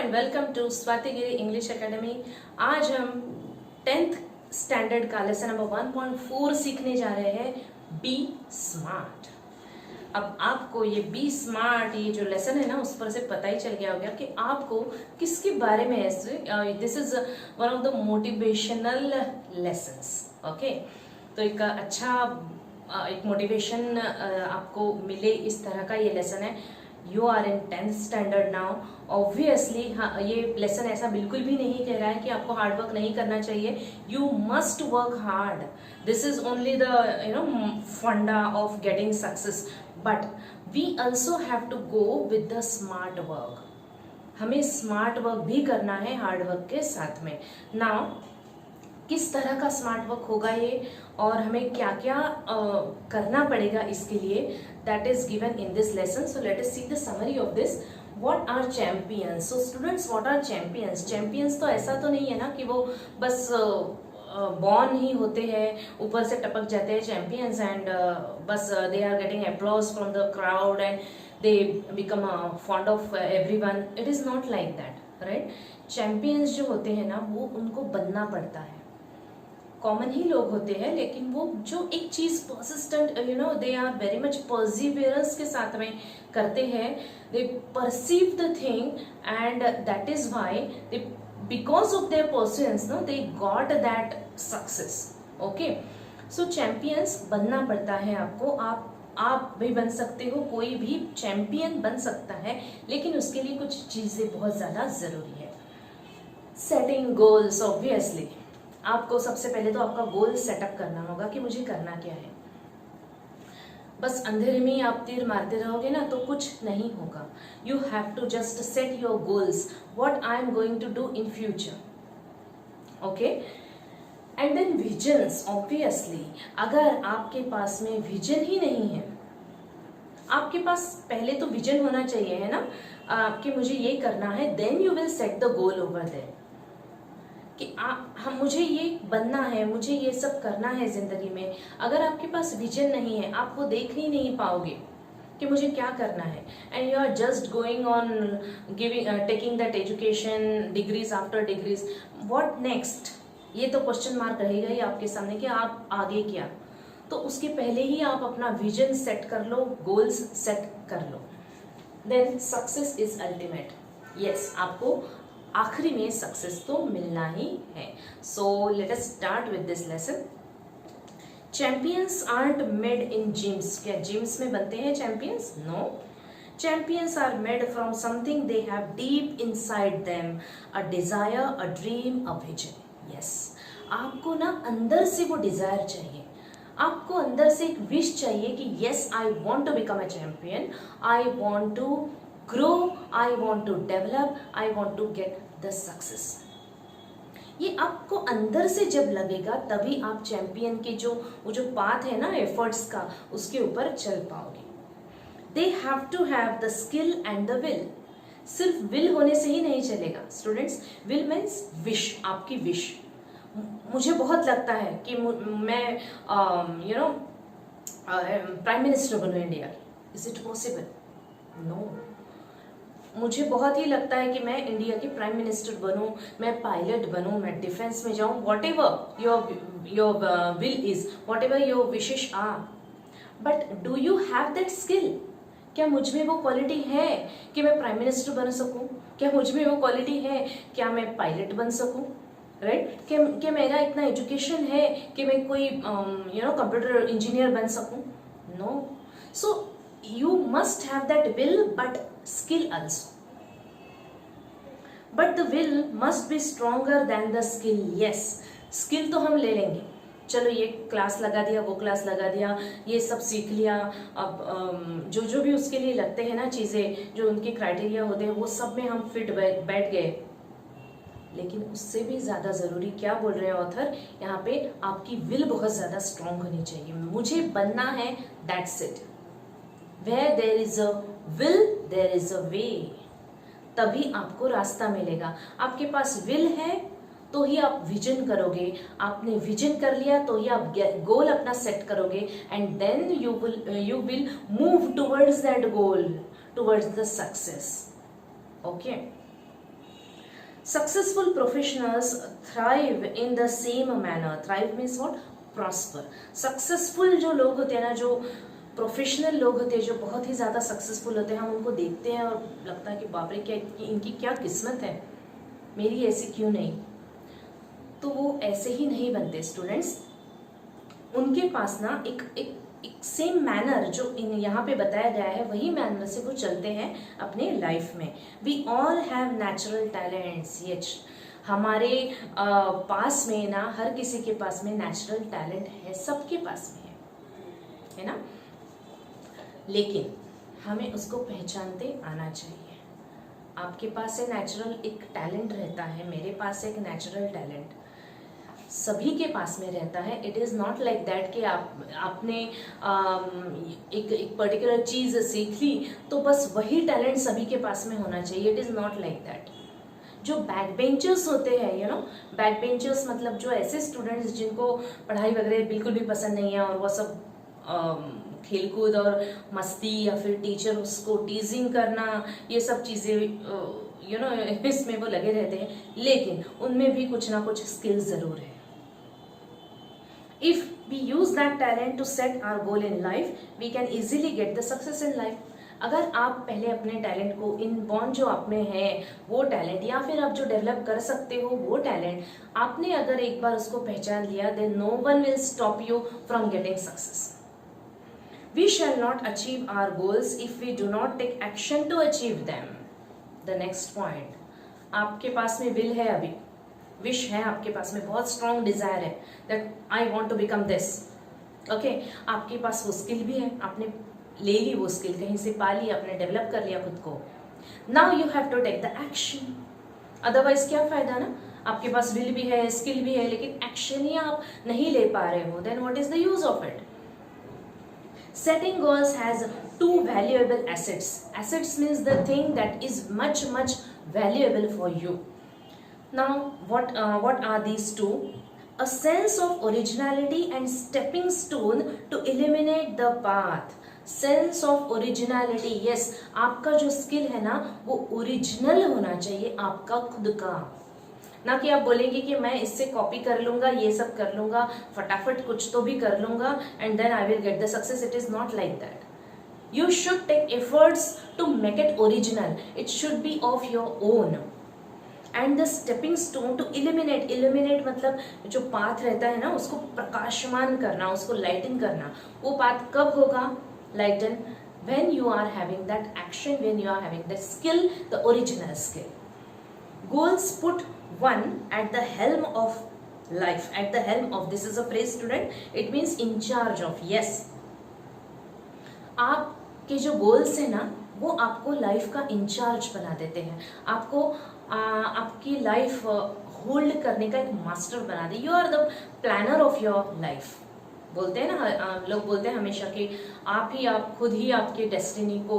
And welcome to Swati Giri English academy. आज हम 10th standard का लेसन नंबर 1.4 सीखने जा रहे हैं, बी स्मार्ट। अब आपको ये बी स्मार्ट ये जो लेसन है ना, उस पर से पता ही चल गया होगा कि आपको किसके बारे में है। This is one of the motivational lessons. Okay, तो एक अच्छा एक मोटिवेशन आपको मिले इस तरह का ये लेसन है। You are in 10th standard now. Obviously ये लेसन ऐसा बिल्कुल भी नहीं कह रहा है कि आपको हार्ड वर्क नहीं करना चाहिए। You must work hard. This is only the funda of getting success, but we also have to go with the smart work. हमें स्मार्ट वर्क भी करना है हार्ड वर्क के साथ में। नाउ किस तरह का स्मार्ट वर्क होगा ये, और हमें क्या क्या करना पड़ेगा इसके लिए, that is given in this lesson. So let us see the summary of this. What are champions? So students, what are champions? Champions तो ऐसा तो नहीं है ना कि वो बस बॉर्न ही होते हैं, ऊपर से टपक जाते हैं चैंपियंस एंड बस they are getting applause from the crowd and they become fond of everyone. It is not like that, right? Champions जो होते हैं ना, वो उनको बनना पड़ता है। कॉमन ही लोग होते हैं, लेकिन वो जो एक चीज persistent, they are very much perseverance के साथ में करते हैं। They perceive the thing and that is why they, because of their persistence, they got that success. Okay, so champions बनना पड़ता है आपको। आप भी बन सकते हो, कोई भी चैंपियन बन सकता है, लेकिन उसके लिए कुछ चीजें बहुत ज्यादा जरूरी है। सेटिंग गोल्स, ऑब्वियसली आपको सबसे पहले तो आपका गोल सेटअप करना होगा कि मुझे करना क्या है। बस अंधेरे में ही आप तीर मारते रहोगे ना तो कुछ नहीं होगा। You have to just set your goals, what I am going to do in future. Okay, and then visions. Obviously अगर आपके पास में विजन ही नहीं है, आपके पास पहले तो विजन होना चाहिए, है ना, कि मुझे ये करना है, then you will set the goal over there कि मुझे ये बनना है, मुझे ये सब करना है जिंदगी में। अगर आपके पास विजन नहीं है, आप वो देख ही नहीं पाओगे कि मुझे क्या करना है, and you are just going on giving taking that education, degrees after degrees, what next? ये तो क्वेश्चन मार्क रहेगा ही आपके सामने कि आप आगे क्या। तो उसके पहले ही आप अपना विजन सेट कर लो, गोल्स सेट कर लो, then success is ultimate. Yes, आपको आखिरी में सक्सेस तो मिलना ही है। So let us start with this lesson. Champions are made in gyms. क्या जिम्स में बनते हैं champions? No, champions are made from something they have deep inside them, a desire, a dream, a vision. Yes, आपको ना अंदर से वो Dzire चाहिए, आपको अंदर से एक विश चाहिए कि yes, I want to become a champion, I want to grow, I want to develop, I want to get the success। ये आपको अंदर से जब लगेगा तभी आप चैंपियन के वो जो पाथ है ना एफर्ट्स का, उसके ऊपर चल पाओगे। They have to have the skill and the will। सिर्फ विल होने से ही नहीं चलेगा स्टूडेंट्स। विल मीन्स विश, आपकी विश। मुझे बहुत लगता है कि मैं प्राइम मिनिस्टर बनूं India. Is it possible? No. मुझे बहुत ही लगता है कि मैं इंडिया की प्राइम मिनिस्टर बनूं, मैं पायलट बनूं, मैं डिफेंस में जाऊं, whatever your will is, whatever your wishes are, but do you have that skill? क्या मुझ में वो क्वालिटी है कि मैं प्राइम मिनिस्टर बन सकूं? क्या मुझ में वो क्वालिटी है क्या मैं पायलट बन सकूं? राइट? क्या मेरा इतना एजुकेशन है कि मैं कोई कंप्यूटर इंजीनियर बन सकूं? No. So you must have that will but skill also, but the will must be stronger than the skill। yes, skill तो हम ले लेंगे, चलो ये क्लास लगा दिया, वो क्लास लगा दिया, ये सब सीख लिया। अब जो भी उसके लिए लगते हैं ना चीजें, जो उनके क्राइटेरिया होते हैं, वो सब में हम फिट बैठ गए। लेकिन उससे भी ज्यादा जरूरी क्या बोल रहे हैं ऑथर यहाँ पे, आपकी विल बहुत ज्यादा स्ट्रांग होनी चाहिए। मुझे बनना है, that's it. Where there is a will, there is a way। तभी आपको रास्ता मिलेगा। आपके पास विल है तो ही आप विजन करोगे, आपने विजन कर लिया तो ही आप गोल अपना सेट करोगे, and then you will move towards that goal, towards the success. Okay, Successful professionals thrive in the same manner. Thrive means what? Prosper. Successful जो लोग होते हैं ना, जो प्रोफेशनल लोग होते हैं, जो बहुत ही ज़्यादा सक्सेसफुल होते हैं, हम उनको देखते हैं और लगता है कि बाप रे, क्या इनकी क्या किस्मत है, मेरी ऐसी क्यों नहीं। तो वो ऐसे ही नहीं बनते स्टूडेंट्स। उनके पास ना एक सेम मैनर जो यहाँ पे बताया गया है, वही मैनर से वो चलते हैं अपने लाइफ में। We all have natural talents. Yes, हमारे पास में ना, हर किसी के पास में नेचुरल टैलेंट है, सबके पास में है ना, लेकिन हमें उसको पहचानते आना चाहिए। आपके पास है नेचुरल एक टैलेंट रहता है, मेरे पास एक नेचुरल टैलेंट सभी के पास में रहता है। It is not like that कि आपने एक पर्टिकुलर चीज़ सीख ली तो बस वही टैलेंट सभी के पास में होना चाहिए। It is not like that. जो बैक बेंचर्स होते हैं, यू नो, बैक बेंचर्स मतलब जो ऐसे स्टूडेंट्स जिनको पढ़ाई वगैरह बिल्कुल भी पसंद नहीं है और वो सब खेलकूद और मस्ती या फिर टीचर उसको टीजिंग करना, ये सब चीज़ें यू नो इसमें वो लगे रहते हैं, लेकिन उनमें भी कुछ ना कुछ स्किल ज़रूर है। If we use that talent to set our goal in life, we can easily get the success in life. अगर आप पहले अपने टैलेंट को, इनबॉर्न जो आप में है वो टैलेंट, या फिर आप जो डेवलप कर सकते हो वो टैलेंट, आपने अगर एक बार उसको पहचान लिया, then no one will stop you from getting success. We shall not achieve our goals if we do not take action to achieve them. The next point, आपके पास में विल है, अभी विश है आपके पास में, बहुत स्ट्रॉन्ग डिजायर है that I want to become this. Okay, आपके पास वो स्किल भी है, आपने ले ली वो स्किल, कहीं से पा ली, आपने डेवलप कर लिया खुद को। Now you have to take the action. Otherwise क्या फायदा ना, आपके पास विल भी है, स्किल भी है, लेकिन एक्शन ही आप नहीं ले पा रहे हो, then what is the use of it. Setting goals has two valuable assets. Assets means the thing that is much valuable for you. Now, what are these two? A sense of originality and stepping stone to eliminate the path. Sense of originality, yes, आपका जो skill है ना वो original होना चाहिए, आपका खुद का, ना कि आप बोलेंगे कि मैं इससे कॉपी कर लूंगा, ये सब कर लूंगा, फटाफट कुछ तो भी कर लूंगा and then I will get the success. It is not like that. You should take efforts to make it original. It should be of your own. And the stepping stone to illuminate मतलब जो path रहता है ना उसको प्रकाशमान करना, उसको लाइटन करना। वो पाथ कब होगा लाइटन? when you are having that action, when you are having the skill, the original skill. Goals put one at the helm of life. At the helm of, this is a phrase student, it means in charge of. Yes, आपके जो goals है ना वो आपको life का in charge बना देते हैं, आपको आपकी लाइफ होल्ड करने का एक मास्टर बना दे। You are the planner of your life. बोलते हैं ना, लोग बोलते हैं हमेशा कि आप खुद ही आपके डेस्टिनी को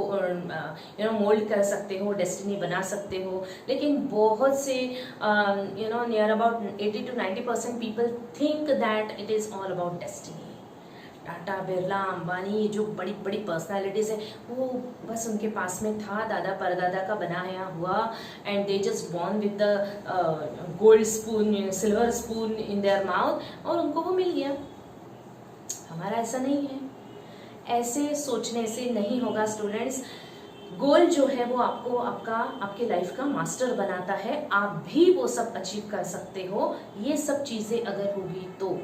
मोल्ड कर सकते हो, डेस्टिनी बना सकते हो। लेकिन बहुत से near about 80 to 90% people think that it is all about destiny. Tata, Birla, Ambani, ये जो बड़ी बड़ी पर्सनालिटीज़ है वो बस उनके पास में था दादा परदादा का बनाया हुआ, and they just born with the gold spoon, silver spoon in their mouth, और उनको वो मिल गया। हमारा ऐसा नहीं है, ऐसे सोचने से नहीं होगा स्टूडेंट्स। गोल जो है वो आपको आपके लाइफ का मास्टर बनाता है, आप भी वो सब अचीव कर सकते हो, ये सब चीजें अगर होगी तो।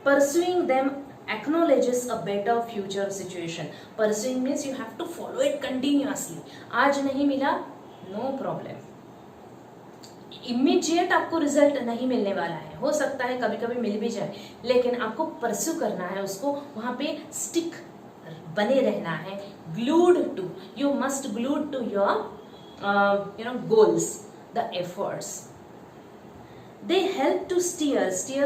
Pursuing them acknowledges a better future situation. Pursuing means you have to follow it continuously. आज नहीं मिला, no problem. इमीडिएट आपको रिजल्ट नहीं मिलने वाला है, हो सकता है कभी कभी मिल भी जाए, लेकिन आपको परस्यू करना है उसको, वहां पे स्टिक बने रहना है, glued to, you must glued to your goals, the efforts. They help to steer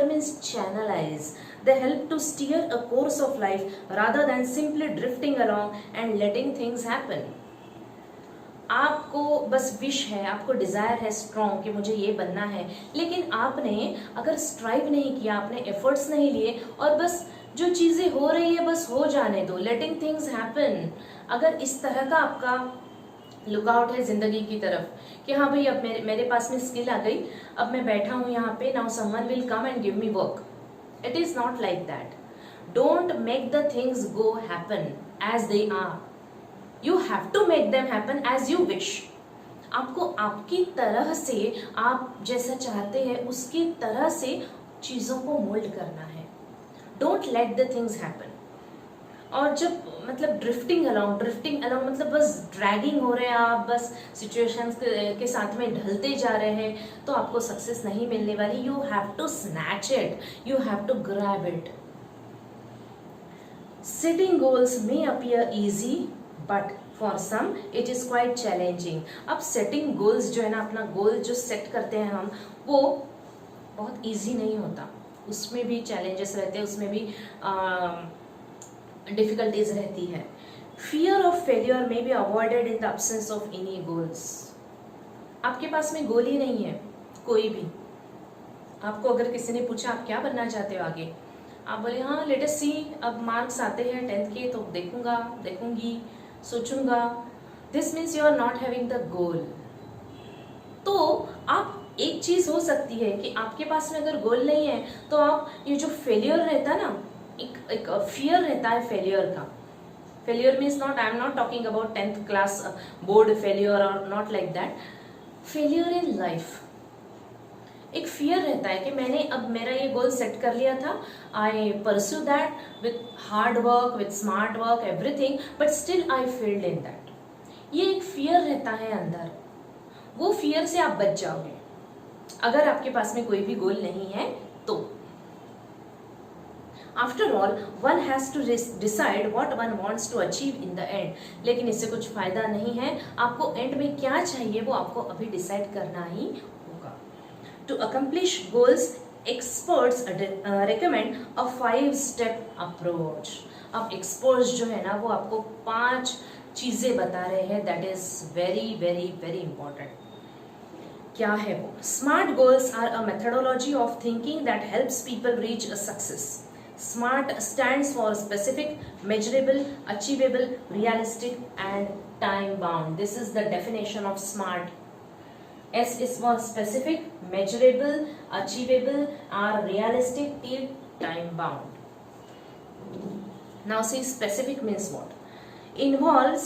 means channelize. They help to steer a course of life rather than simply drifting along and letting things happen. आपको बस wish है, आपको Dzire है strong कि मुझे ये बनना है, लेकिन आपने अगर स्ट्राइव नहीं किया, आपने एफर्ट्स नहीं लिए और बस जो चीजें हो रही है बस हो जाने दो, लेटिंग थिंग्स हैपन, अगर इस तरह का आपका लुक आउट है जिंदगी की तरफ कि हाँ भाई अब मेरे पास में स्किल आ गई, अब मैं बैठा हूँ यहाँ पे, now someone will come and give me work. It is not like that. Don't make the things go happen as they are. You have to make them happen as you wish. आपको आपकी तरह से, आप जैसा चाहते हैं उसकी तरह से चीजों को मोल्ड करना है. Don't let the things happen. और जब मतलब ड्रिफ्टिंग अलोंग मतलब बस ड्रैगिंग हो रहे हैं आप, बस सिचुएशंस के साथ में ढलते जा रहे हैं, तो आपको सक्सेस नहीं मिलने वाली. You have to snatch it, you have to grab it. Setting goals may appear easy but for some it is quite challenging. अब सेटिंग गोल्स जो है ना, अपना गोल जो सेट करते हैं हम, वो बहुत इजी नहीं होता. उसमें भी चैलेंजेस रहते हैं, उसमें भी डिफिकल्टीज रहती है. Fear of failure may be avoided in the absence of any goals. आपके पास में गोल ही नहीं है कोई भी. आपको अगर किसी ने पूछा आप क्या बनना चाहते हो आगे, आप बोले हाँ लेट अस सी, अब मार्क्स आते हैं 10th के तो देखूंगा, देखूंगी, सोचूंगा. This means you are not having the goal. तो आप, एक चीज हो सकती है कि आपके पास में अगर गोल नहीं है तो आप, ये जो फेलियर रहता है ना, एक फियर रहता है फेलियर का. Failure means not, I am not talking about 10th class board failure और not like that. Failure in life, एक फियर रहता है कि मैंने अब मेरा ये गोल सेट कर लिया था, आई pursue that with hard work, with smart work, everything, but still I failed in that. ये एक फियर रहता है अंदर. वो फियर से आप बच जाओगे अगर आपके पास में कोई भी गोल नहीं है तो. After all one has to decide what one wants to achieve in the end. लेकिन इससे कुछ फायदा नहीं है. आपको एंड में क्या चाहिए वो आपको अभी डिसाइड करना ही होगा. To accomplish goals experts recommend a 5-step approach. अब एक्सपर्ट्स जो है ना वो आपको 5 चीजें बता रहे हैं. That is very very very important. क्या है वो? SMART goals are a methodology of thinking that helps people reach a success. SMART stands for specific, measurable, achievable, realistic and time bound. This is the definition of SMART. S is for specific, measurable, achievable, or realistic till time bound. Now see, specific means what? Involves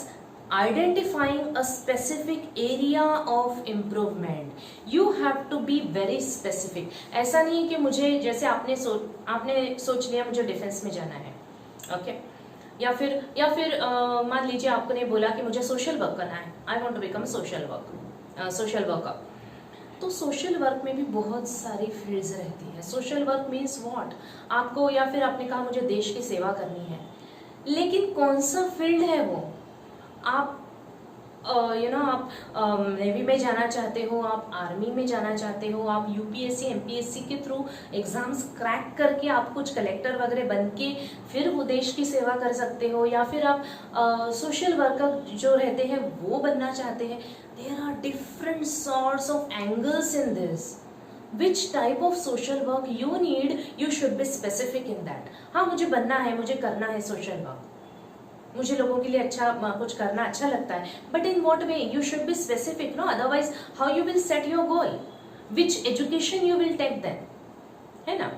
identifying a specific area of improvement. You have to be very specific. ऐसा नहीं कि मुझे, जैसे आपने सोच लिया मुझे defence में जाना है, ओके या फिर मान लीजिए आपने बोला कि मुझे सोशल वर्क करना है, I want to become social worker. तो सोशल वर्क में भी बहुत सारी फील्ड्स रहती है. सोशल वर्क मीन्स व्हाट, आपको, या फिर आपने कहा मुझे देश की सेवा करनी है, लेकिन कौन सा फील्ड है वो? आप आप नेवी में जाना चाहते हो, आप आर्मी में जाना चाहते हो, आप यूपीएससी एमपीएससी के थ्रू एग्जाम्स क्रैक करके आप कुछ कलेक्टर वगैरह बन के फिर वो देश की सेवा कर सकते हो, या फिर आप सोशल वर्कर जो रहते हैं वो बनना चाहते हैं. There are different sorts of angles in this. Which type of social work you need, you should be specific in that. हाँ मुझे बनना है, मुझे करना है सोशल वर्क, मुझे लोगों के लिए अच्छा कुछ करना अच्छा लगता है, but in what way? You should be specific, no? Otherwise how you will set your goal? Which education you will take then, है ना?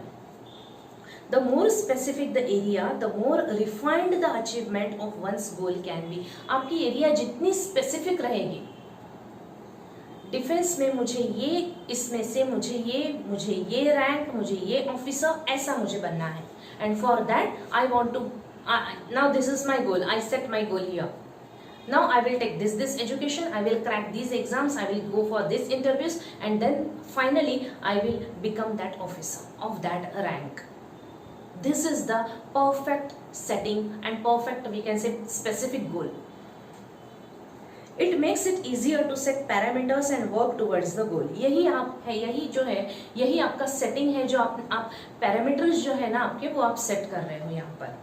The more specific the area, the more refined the achievement of one's goal can be. आपकी area जितनी specific रहेगी, defence में मुझे ये, इसमें से मुझे ये रैंक, मुझे ये ऑफिसर, ऐसा मुझे बनना है, and for that I want to, now this is my goal, I set my goal here. Now I will take this education, I will crack these exams, I will go for these interviews, and then finally I will become that officer of that rank. This is the perfect setting and perfect, we can say, specific goal. It makes it easier to set parameters and work towards the goal. यही आप है, यही जो है, यही आपका setting है, जो आप पैरामीटर्स जो है ना आपके, वो आप सेट कर रहे हो यहाँ पर.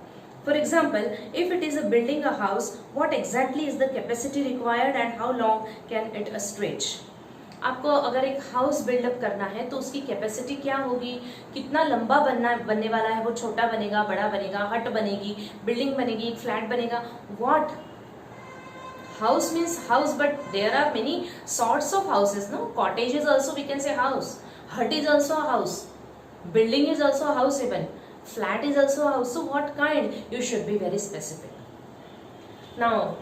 For example, if it is a building a house, what exactly is the capacity required and how long can it stretch? आपको अगर एक हाउस बिल्डअप करना है तो उसकी कैपेसिटी क्या होगी, कितना लंबा बनने वाला है, वो छोटा बनेगा, बड़ा बनेगा, हट बनेगी, बिल्डिंग बनेगी, फ्लैट बनेगा, what, House means house, but there are many sorts of houses, no? Cottage is also, we can say, house. Hut is also a house. Building is also a house even. Flat is also a house. So what kind? You should be very specific. Now,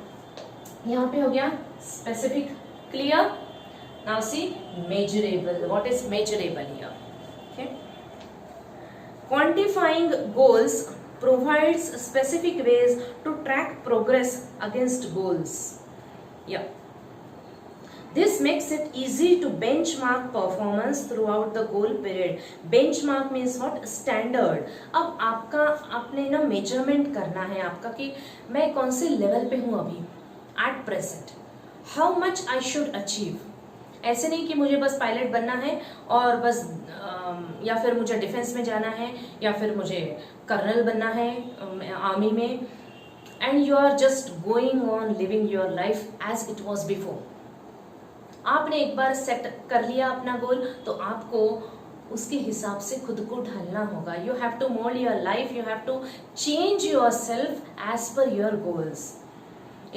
यहाँ पे हो गया specific, clear? Now see, measurable. What is measurable here? Okay. Quantifying goals provides specific ways to track progress against goals. Yeah. This makes it easy to benchmark performance throughout the goal period. Benchmark means what? Standard. अब आपने ना measurement करना है आपका कि मैं कौन से level पे हूँ अभी at present. How much I should achieve. ऐसे नहीं कि मुझे बस पायलट बनना है और बस या फिर मुझे डिफेंस में जाना है या फिर मुझे कर्नल बनना है आर्मी में, and you are just going on living your life as it was before. आपने एक बार सेट कर लिया अपना गोल तो आपको उसके हिसाब से खुद को ढालना होगा. You have to mould your life, you have to change yourself as per your goals,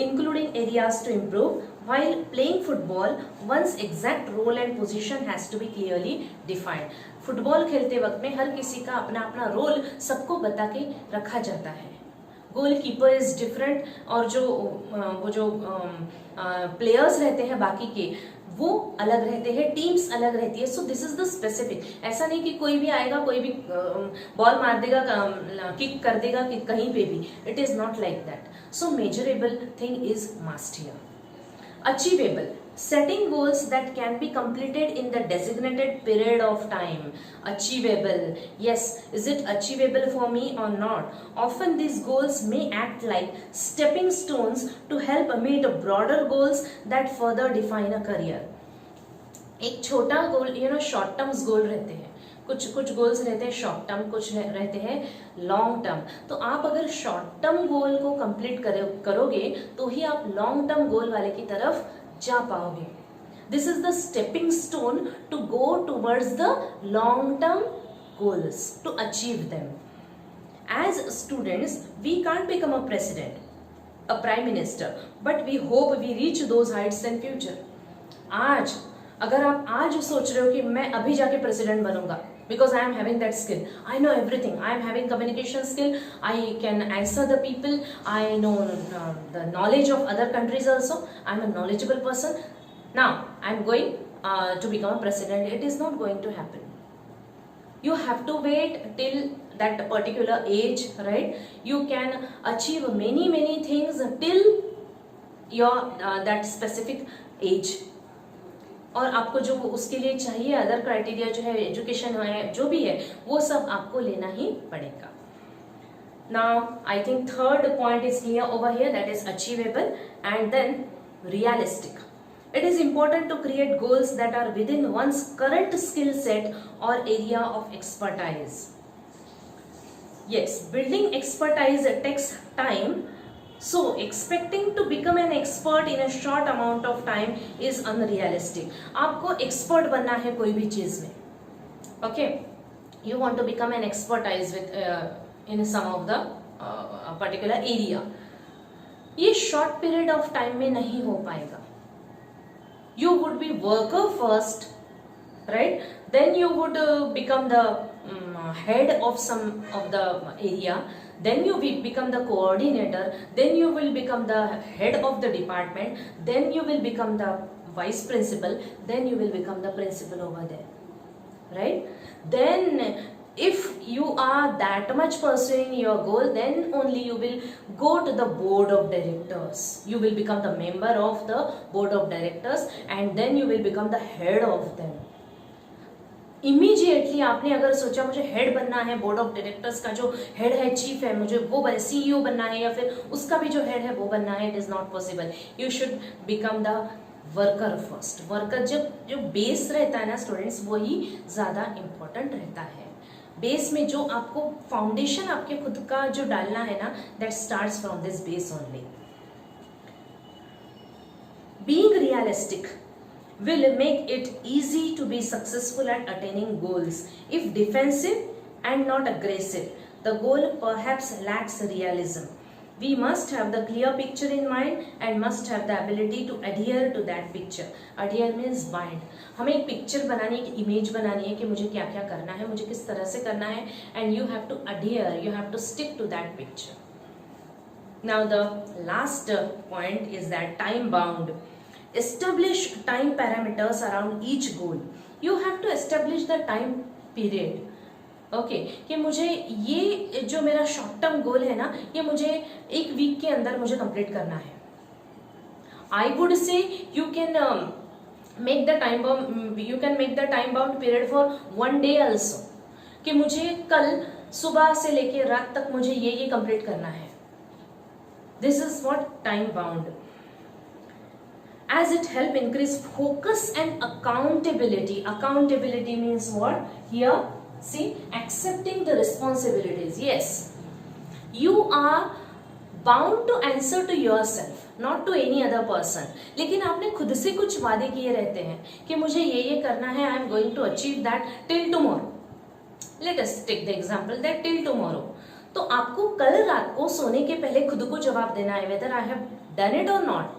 including areas to improve. While playing football, one's exact role and position has to be clearly defined. Football खेलते वक्त में हर किसी का अपना अपना role सबको बता के रखा जाता है. गोल कीपर इज डिफरेंट और जो प्लेयर्स रहते हैं बाकी के वो अलग रहते हैं, टीम्स अलग रहती है. सो दिस इज द स्पेसिफिक. ऐसा नहीं कि कोई भी आएगा कोई भी बॉल मार देगा, किक कर देगा कि कहीं पे भी. It is not like that. So measurable thing is must here. Achievable. Setting goals that can be completed in the designated period of time. Achievable. Yes, is it achievable for me or not? Often these goals may act like stepping stones to help meet broader goals that further define a career. एक छोटा गोल, short terms goal रहते हैं, कुछ goals रहते हैं short term, कुछ रहते हैं लॉन्ग टर्म. तो आप अगर शॉर्ट टर्म गोल को कंप्लीट करोगे तो ही आप लॉन्ग टर्म गोल वाले की तरफ जा पाओगे. This is the stepping stone to go towards the long term goals, to achieve them. As students we can't become a president, a prime minister, but we hope we reach those heights in future. अगर आप आज सोच रहे हो कि मैं अभी जाके प्रेसिडेंट बनूंगा, because I am having that skill, I know everything, I am having communication skill, I can answer the people, I know the knowledge of other countries also, I am a knowledgeable person, now I am going to become a president. It is not going to happen. You have to wait till that particular age, right? You can achieve many things till your that specific age. और आपको जो उसके लिए चाहिए other criteria जो है, education है, जो भी है, वो सब आपको लेना ही पड़ेगा. Now I think third point is clear over here, that is achievable and then realistic. It is important to create goals that are within one's current skill set or area of expertise. Yes, building expertise takes time. So expecting to become an expert in a short amount of time is unrealistic. आपको expert बनना है कोई भी चीज में, okay? You want to become an expertise with in some of the particular area. ये short period of time में नहीं हो पाएगा. You would be worker first, right? Then you would become the head of some of the area. Then you will become the coordinator, then you will become the head of the department, then you will become the vice principal, then you will become the principal over there, right? Then if you are that much pursuing your goal, then only you will go to the board of directors. You will become the member of the board of directors and then you will become the head of them. Immediately आपने अगर सोचा मुझे head बनना है, board of directors का जो head है, chief है, मुझे वो सीईओ बनना है या फिर उसका भी जो हेड है वो बनना है, it is not possible. You should become the worker first. Worker जो बेस रहता है ना स्टूडेंट्स, वही ज्यादा इंपॉर्टेंट रहता है. बेस में जो आपको फाउंडेशन आपके खुद का जो डालना है ना, that starts from this base only. Being realistic will make it easy to be successful at attaining goals. If defensive and not aggressive, the goal perhaps lacks realism. We must have the clear picture in mind and must have the ability to adhere to that picture. Adhere means bind. हमें एक picture बनानी है, एक image बनानी है कि मुझे क्या क्या करना है, मुझे किस तरह से करना है, and you have to adhere, you have to stick to that picture. Now the last point is that time bound. Establish time parameters around each goal. You have to establish the time period. Okay कि मुझे ये जो मेरा short term goal है ना, ये मुझे एक वीक के अंदर मुझे कंप्लीट करना है. I would say you can make the time bound period for 1 day also, कि मुझे कल सुबह से लेके रात तक मुझे ये कंप्लीट करना है. This is what time bound. As it help increase focus and accountability. Accountability means what? Here, see, accepting the responsibilities. Yes, you are bound to answer to yourself, not to any other person. लेकिन आपने खुद से कुछ वादे किए रहते हैं कि मुझे ये करना है. I am going to achieve that till tomorrow. Let us take the example that till tomorrow. तो आपको कल रात को सोने के पहले खुद को जवाब देना है whether I have done it or not.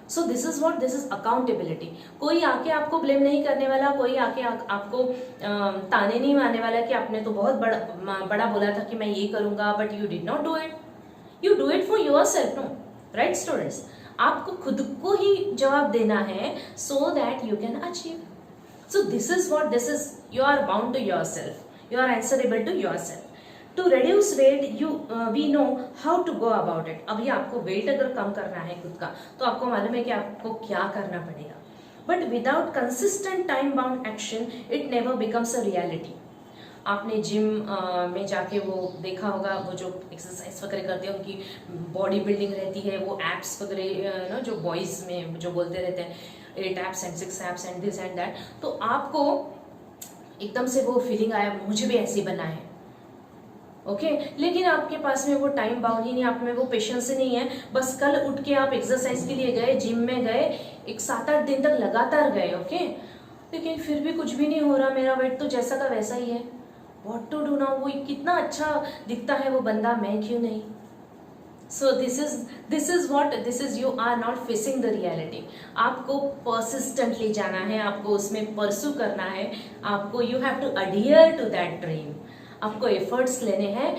So this is what, this is accountability. कोई आके आपको ब्लेम नहीं करने वाला, कोई आके आपको ताने नहीं मारने वाला कि आपने तो बहुत बड़ा बोला था कि मैं ये करूंगा but you did not do it. You do it for yourself. No, right students, आपको खुद को ही जवाब देना है so that you can achieve. So this is what, this is, you are bound to yourself, you are answerable to yourself. To reduce weight, we know how to go about it. अभी आपको wait अगर कम करना है खुद का, तो आपको मालूम है कि आपको क्या करना पड़ेगा. But without consistent time bound action it never becomes a reality. आपने जिम में जाके वो देखा होगा, वो जो एक्सरसाइज वगैरह करते हैं उनकी बॉडी बिल्डिंग रहती है, वो एप्स वगैरह ना जो बॉयज में जो बोलते रहते हैं 8 apps and 6 apps and this and that. तो आपको एकदम से वो फीलिंग आया मुझे भी ऐसे बनना है. ओके लेकिन आपके पास में वो टाइम बाउंड ही नहीं, आप में वो पेशेंस ही नहीं है. बस कल उठ के आप एक्सरसाइज के लिए गए, जिम में गए, एक 7-8 दिन तक लगातार गए. ओके लेकिन फिर भी कुछ भी नहीं हो रहा, मेरा वेट तो जैसा का वैसा ही है. What to do now? वो कितना अच्छा दिखता है वो बंदा, मैं क्यों नहीं? So this is what, this is, you are not facing the reality. आपको परसिस्टेंटली जाना है, आपको उसमें परसू करना है, आपको you have to adhere to that dream. आपको एफर्ट्स लेने हैं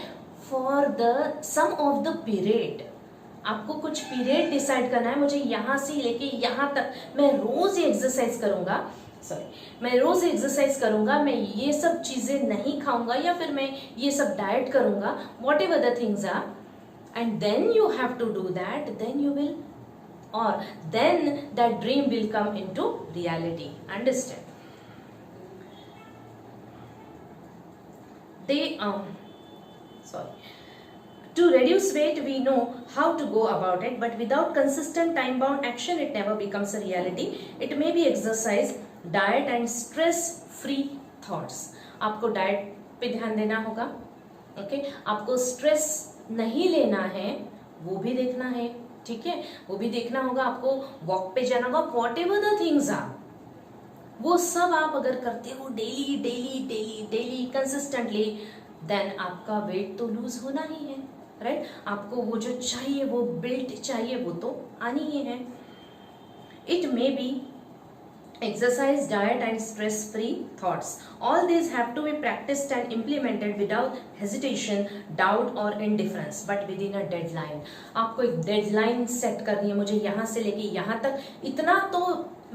for the some of the period. आपको कुछ पीरियड डिसाइड करना है, मुझे यहाँ से लेके यहाँ तक मैं रोज एक्सरसाइज करूंगा, मैं रोज एक्सरसाइज करूंगा, मैं ये सब चीजें नहीं खाऊंगा या फिर मैं ये सब डाइट करूंगा, whatever the things are, and then you have to do that, then you will, और then that dream will come into reality. Understand? To reduce weight, we know how to go about it, but without consistent time-bound action, it never becomes a reality. It may be exercise, diet, and stress-free thoughts. आपको diet पे ध्यान देना होगा. Okay आपको stress नहीं लेना है, वो भी देखना है. ठीक है, वो भी देखना होगा. आपको वॉक पे जाना होगा. Whatever the things are, वो सब आप अगर करते हो daily daily daily daily consistently, then आपका वेट तो लूज होना ही है. राइट आपको वो जो चाहिए, वो बिल्ट चाहिए, वो तो आनी ही है. It may be exercise, diet and stress free thoughts. All these have to be practiced and implemented without hesitation, doubt or indifference, but within a deadline. आपको एक डेडलाइन सेट करनी है, मुझे यहाँ से लेके यहाँ तक इतना तो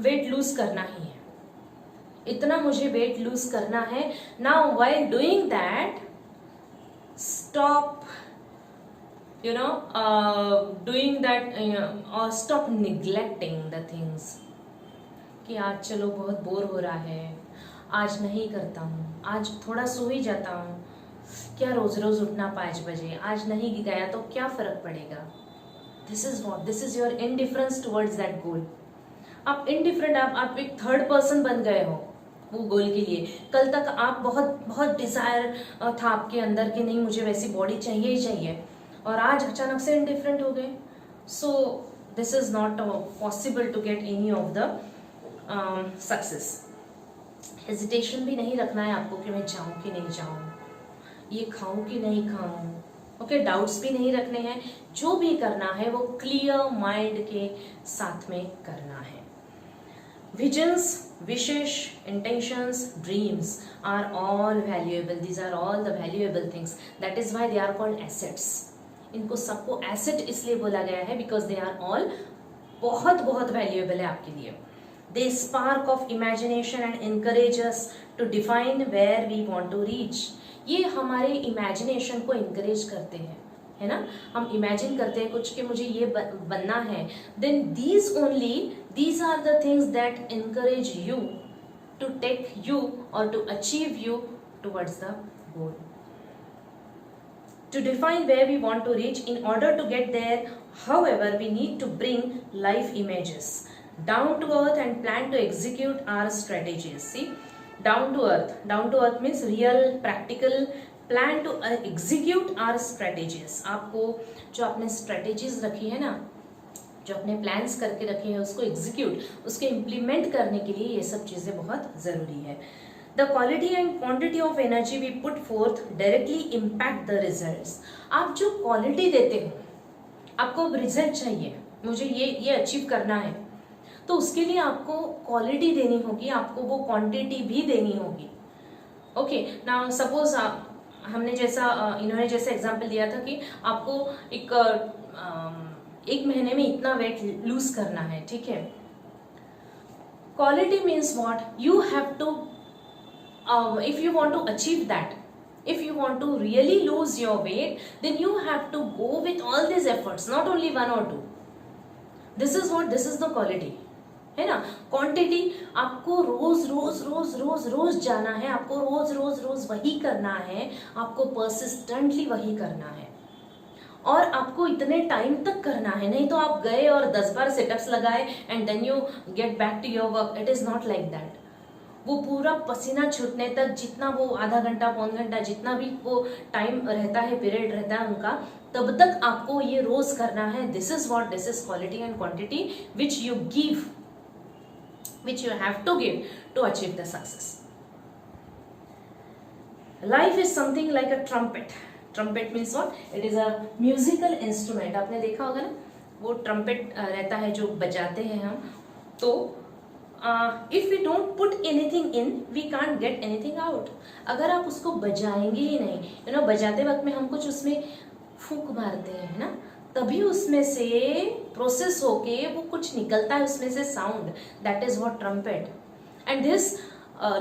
वेट लूज करना ही है, इतना मुझे वेट लूज करना है. Now while doing that, stop doing that or stop neglecting the things. कि आज चलो बहुत बोर हो रहा है, आज नहीं करता हूँ, आज थोड़ा सो ही जाता हूँ, क्या रोज रोज उठना 5 बजे, आज नहीं गया तो क्या फर्क पड़ेगा. This is what, this is your indifference towards that गोल. आप इनडिफरेंट, आप एक थर्ड पर्सन बन गए हो वो गोल के लिए. कल तक आप बहुत डिजायर था आपके अंदर कि नहीं मुझे वैसी बॉडी चाहिए ही चाहिए, और आज अचानक से इनडिफरेंट हो गए. So this is not possible to get any of the success. Hesitation भी नहीं रखना है आपको कि मैं जाऊं कि नहीं जाऊं, ये खाऊं कि नहीं खाऊं, ओके, डाउट्स भी नहीं रखने हैं, जो भी करना है वो क्लियर माइंड के साथ में करना है। Visions, wishes, intentions, dreams are all valuable, these are all the valuable things, that is why they are called assets. इनको सबको एसेट इसलिए बोला गया है बिकॉज दे आर ऑल बहुत बहुत वैल्यूएबल है आपके लिए। The spark of imagination and encourage us to define where we want to reach. ये हमारे इमेजिनेशन को इनकरेज करते हैं, है ना। हम इमेजिन करते हैं कुछ कि मुझे ये बनना है, then these are the things that encourage you to take you or to achieve you towards the goal. To define where we want to reach, in order to get there, however, we need to bring life images down to earth and plan to execute our strategies. See, down to earth means real, practical, plan to execute our strategies. आपको जो आपने strategies रखी है ना, जो अपने plans करके रखे हैं उसको एग्जीक्यूट, उसके इम्प्लीमेंट करने के लिए ये सब चीजें बहुत जरूरी है। The quality and quantity of energy we put forth directly impact the results. आप जो क्वालिटी देते हो, आपको रिजल्ट चाहिए, मुझे ये अचीव करना है, तो उसके लिए आपको क्वालिटी देनी होगी, आपको वो क्वांटिटी भी देनी होगी। ओके, नाउ सपोज हमने इन्होंने जैसा एग्जाम्पल दिया था कि आपको एक महीने में इतना वेट लूज करना है, ठीक है। Quality means what, you have to if you want to achieve that, if you want to really lose your weight, then you have to go with all these efforts, not only one or two. This is the quality, है ना। Quantity, आपको रोज जाना है, आपको रोज वही करना है, आपको परसिस्टेंटली वही करना है, और आपको इतने टाइम तक करना है। नहीं तो आप गए और 10 बार सिटअप्स लगाए and then you get back to your work, it is not like that. वो पूरा पसीना छूटने तक, जितना वो आधा घंटा, पौन घंटा, जितना भी वो टाइम रहता है, पीरियड रहता है उनका, तब तक आपको ये रोज करना है। This is quality and quantity which you give, which you have to give to achieve the success. Life is something like a trumpet. Trumpet means what, it is a musical instrument. आपने देखा होगा ना, वो trumpet रहता है जो बजाते हैं हम। तो if we don't put anything in, we can't get anything out. अगर आप उसको बजाएंगे ही नहीं, बजाते वक्त में हम कुछ उसमें फूंक मारते हैं ना, तभी उसमें से प्रोसेस होके वो कुछ निकलता है, उसमें से sound, that is what trumpet. And this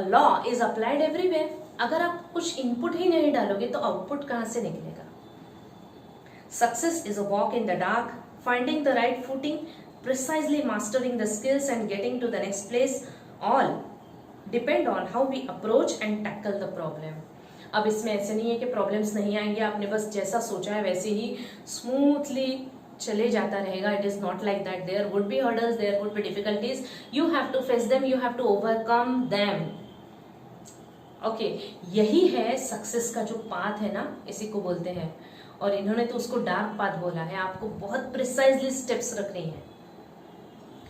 law is applied everywhere. अगर आप कुछ इनपुट ही नहीं डालोगे तो आउटपुट कहां से निकलेगा। Success is a walk in the dark, finding the right footing, precisely mastering the skills and getting to the next place, all depend on how we approach and tackle the problem. अब इसमें ऐसे नहीं है कि problems नहीं आएंगे, आपने बस जैसा सोचा है वैसे ही स्मूथली चले जाता रहेगा। It is not like that, there would be hurdles, there would be difficulties, you have to face them, you have to overcome them. Okay, यही है सक्सेस का जो पाथ है ना, इसी को बोलते हैं। और इन्होंने तो उसको डार्क पाथ बोला है। आपको बहुत प्रिसाइजली स्टेप्स रखनी है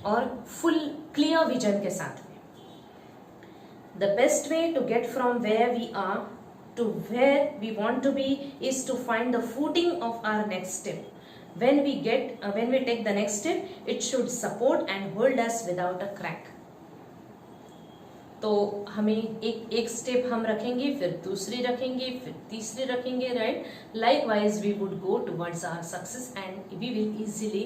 और फुल क्लियर विजन के साथ में। The best way to get from where we are to where we want to be is to find the footing of our next step. when we take the next step, it should support and hold us without a crack. तो हमें एक step हम रखेंगे, फिर दूसरी रखेंगे, फिर तीसरी रखेंगे, right. Likewise we would go towards our success and we will easily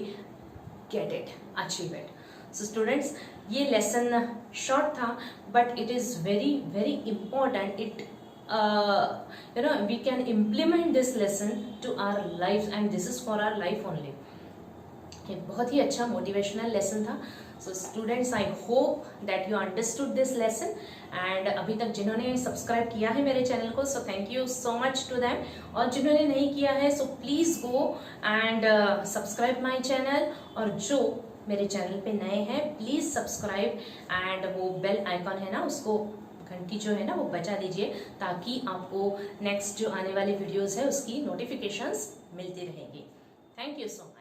get it, achieve it. So students, ये लेसन शॉर्ट था but it is very very important. It we can implement this lesson to our lives and this is for our life only. ये बहुत ही अच्छा motivational lesson था। So students, I hope that you understood this lesson and अभी तक जिन्होंने subscribe किया है मेरे चैनल को, so thank you so much to them. और जिन्होंने नहीं किया है, so please go and subscribe my channel. और जो मेरे चैनल पे नए हैं, प्लीज सब्सक्राइब एंड वो बेल आइकॉन है ना, उसको घंटी जो है ना वो बजा दीजिए, ताकि आपको नेक्स्ट जो आने वाली वीडियोस है उसकी नोटिफिकेशंस मिलती रहेगी। Thank you so much.